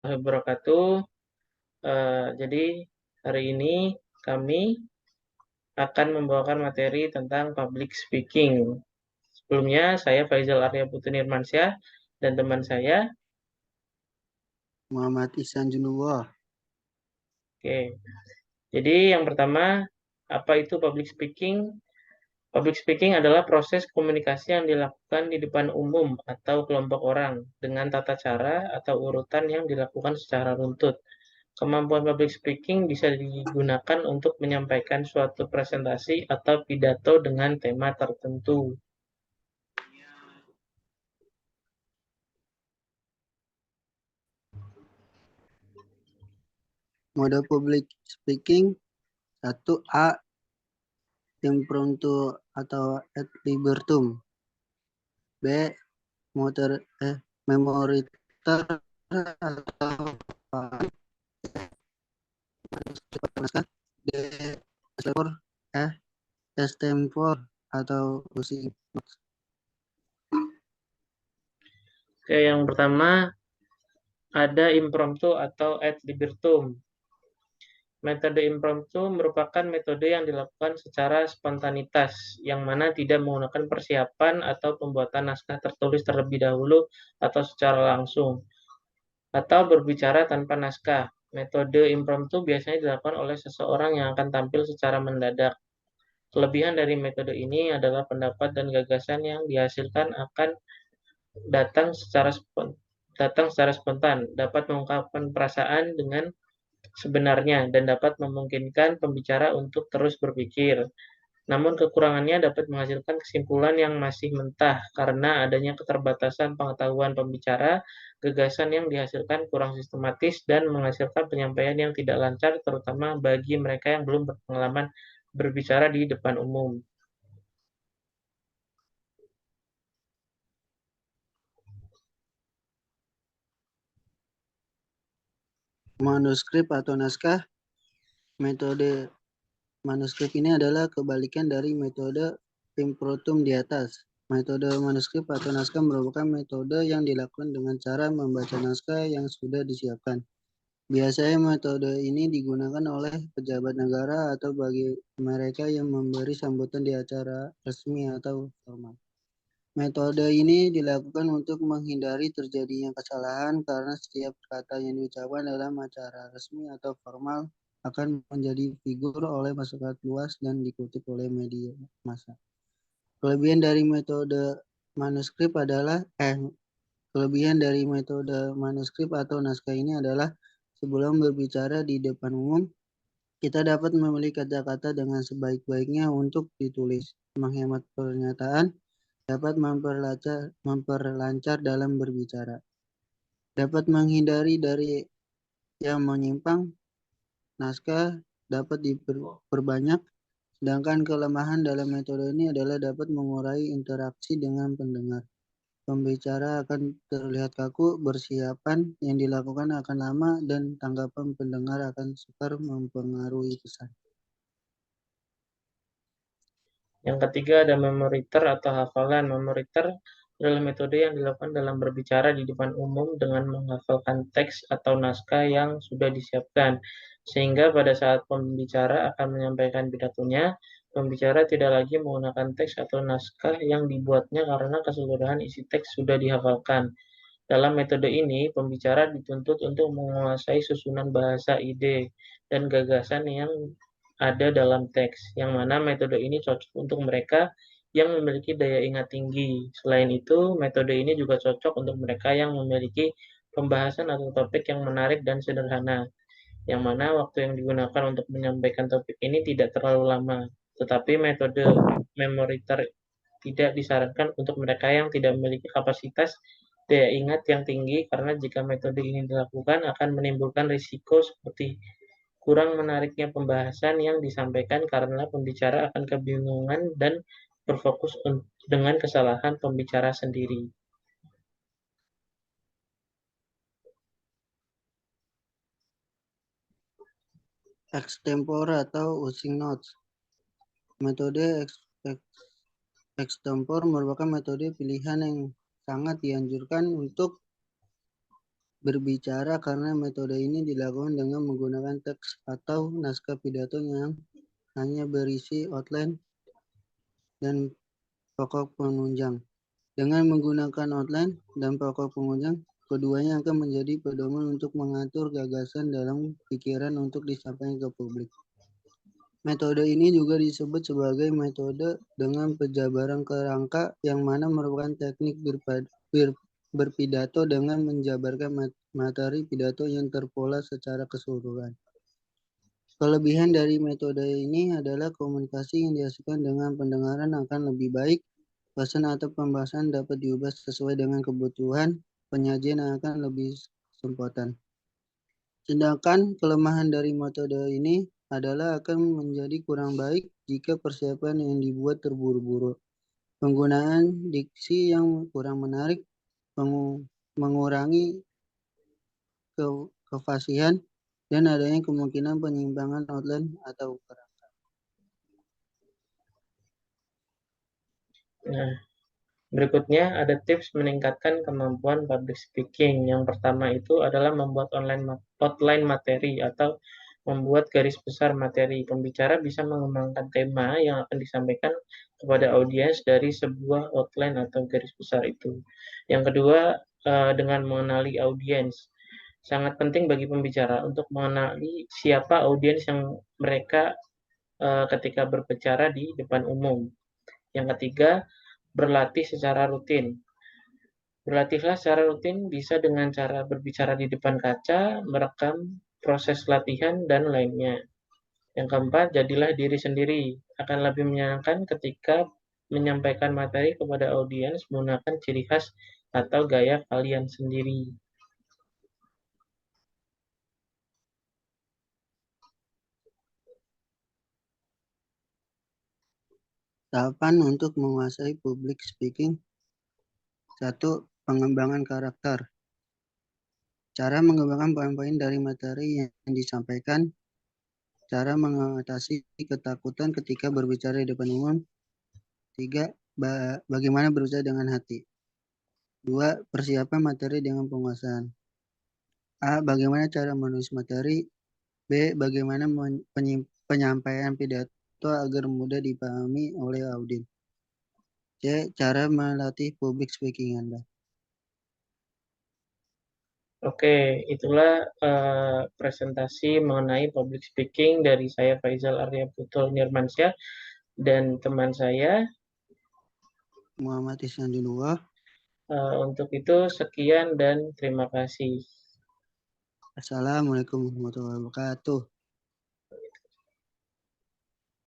Wabarakatuh. Jadi hari ini kami akan membawakan materi tentang public speaking. Sebelumnya saya Faizal Arya Putu Nirmansyah dan teman saya. Muhammad Ihsan Junullah. Oke. Jadi yang pertama, apa itu public speaking? Public speaking adalah proses komunikasi yang dilakukan di depan umum atau kelompok orang dengan tata cara atau urutan yang dilakukan secara runtut. Kemampuan public speaking bisa digunakan untuk menyampaikan suatu presentasi atau pidato dengan tema tertentu. Mode public speaking 1A, impromptu atau ad libitum. B, memoriter atau naskah. D, extempor atau using. Oke, yang pertama ada impromptu atau ad libitum. Metode impromptu merupakan metode yang dilakukan secara spontanitas, yang mana tidak menggunakan persiapan atau pembuatan naskah tertulis terlebih dahulu atau secara langsung, atau berbicara tanpa naskah. Metode impromptu biasanya dilakukan oleh seseorang yang akan tampil secara mendadak. Kelebihan dari metode ini adalah pendapat dan gagasan yang dihasilkan akan datang secara spontan, dapat mengungkapkan perasaan dengan sebenarnya, dan dapat memungkinkan pembicara untuk terus berpikir. Namun kekurangannya dapat menghasilkan kesimpulan yang masih mentah karena adanya keterbatasan pengetahuan pembicara, gagasan yang dihasilkan kurang sistematis, dan menghasilkan penyampaian yang tidak lancar, terutama bagi mereka yang belum berpengalaman berbicara di depan umum. Manuskrip atau naskah. Metode manuskrip ini adalah kebalikan dari metode impromptu di atas. Metode manuskrip atau naskah merupakan metode yang dilakukan dengan cara membaca naskah yang sudah disiapkan. Biasanya metode ini digunakan oleh pejabat negara atau bagi mereka yang memberi sambutan di acara resmi atau formal. Metode ini dilakukan untuk menghindari terjadinya kesalahan karena setiap kata yang diucapkan dalam acara resmi atau formal akan menjadi figur oleh masyarakat luas dan dikutip oleh media massa. Kelebihan dari metode manuskrip adalah Kelebihan dari metode manuskrip atau naskah ini adalah sebelum berbicara di depan umum, kita dapat memilih kata-kata dengan sebaik-baiknya untuk ditulis, menghemat pernyataan, dapat memperlancar dalam berbicara, dapat menghindari dari yang menyimpang, naskah dapat diperbanyak, sedangkan kelemahan dalam metode ini adalah dapat mengurangi interaksi dengan pendengar. Pembicara akan terlihat kaku, persiapan yang dilakukan akan lama, dan tanggapan pendengar akan sukar mempengaruhi pesan. Yang ketiga ada memoriter atau hafalan. Memoriter adalah metode yang dilakukan dalam berbicara di depan umum dengan menghafalkan teks atau naskah yang sudah disiapkan. Sehingga pada saat pembicara akan menyampaikan pidatonya, pembicara tidak lagi menggunakan teks atau naskah yang dibuatnya karena keseluruhan isi teks sudah dihafalkan. Dalam metode ini, pembicara dituntut untuk menguasai susunan bahasa, ide, dan gagasan yang ada dalam teks, yang mana metode ini cocok untuk mereka yang memiliki daya ingat tinggi. Selain itu, metode ini juga cocok untuk mereka yang memiliki pembahasan atau topik yang menarik dan sederhana, yang mana waktu yang digunakan untuk menyampaikan topik ini tidak terlalu lama. Tetapi metode memoriter tidak disarankan untuk mereka yang tidak memiliki kapasitas daya ingat yang tinggi, karena jika metode ini dilakukan akan menimbulkan risiko seperti kurang menariknya pembahasan yang disampaikan karena pembicara akan kebingungan dan berfokus dengan kesalahan pembicara sendiri. Extempore atau using notes. Metode extempore merupakan metode pilihan yang sangat dianjurkan untuk berbicara karena metode ini dilakukan dengan menggunakan teks atau naskah pidato yang hanya berisi outline dan pokok penunjang. Dengan menggunakan outline dan pokok penunjang, keduanya akan menjadi pedoman untuk mengatur gagasan dalam pikiran untuk disampaikan ke publik. Metode ini juga disebut sebagai metode dengan penjabaran kerangka, yang mana merupakan teknik berpidato dengan menjabarkan materi pidato yang terpola secara keseluruhan. Kelebihan dari metode ini adalah komunikasi yang dihasilkan dengan pendengaran akan lebih baik, pesan atau pembahasan dapat diubah sesuai dengan kebutuhan, penyajian akan lebih sempurna. Sedangkan kelemahan dari metode ini adalah akan menjadi kurang baik jika persiapan yang dibuat terburu-buru. Penggunaan diksi yang kurang menarik, mengurangi kefasihan, dan adanya kemungkinan penyimpangan outline atau ukuran. Nah, berikutnya ada tips meningkatkan kemampuan public speaking. Yang pertama itu adalah membuat outline materi atau membuat garis besar materi. Pembicara bisa mengembangkan tema yang akan disampaikan kepada audiens dari sebuah outline atau garis besar itu. Yang kedua, dengan mengenali audiens. Sangat penting bagi pembicara untuk mengenali siapa audiens yang mereka ketika berbicara di depan umum. Yang ketiga, berlatih secara rutin. Berlatihlah secara rutin bisa dengan cara berbicara di depan kaca, merekam proses latihan, dan lainnya. Yang keempat, jadilah diri sendiri. Akan lebih menyenangkan ketika menyampaikan materi kepada audiens menggunakan ciri khas atau gaya kalian sendiri. Tahapan untuk menguasai public speaking. 1. Pengembangan karakter. Cara mengembangkan poin-poin dari materi yang disampaikan. Cara mengatasi ketakutan ketika berbicara di depan umum. 3. Bagaimana berbicara dengan hati. 2. Persiapan materi dengan penguasaan. A. Bagaimana cara menulis materi. B. Bagaimana penyampaian pidato agar mudah dipahami oleh audiens. C. Cara melatih public speaking Anda. Oke, itulah presentasi mengenai public speaking dari saya Faizal Arya Putul Nirmansyah dan teman saya. Muhammad Isnandullah. Untuk itu sekian dan terima kasih. Assalamualaikum warahmatullahi wabarakatuh.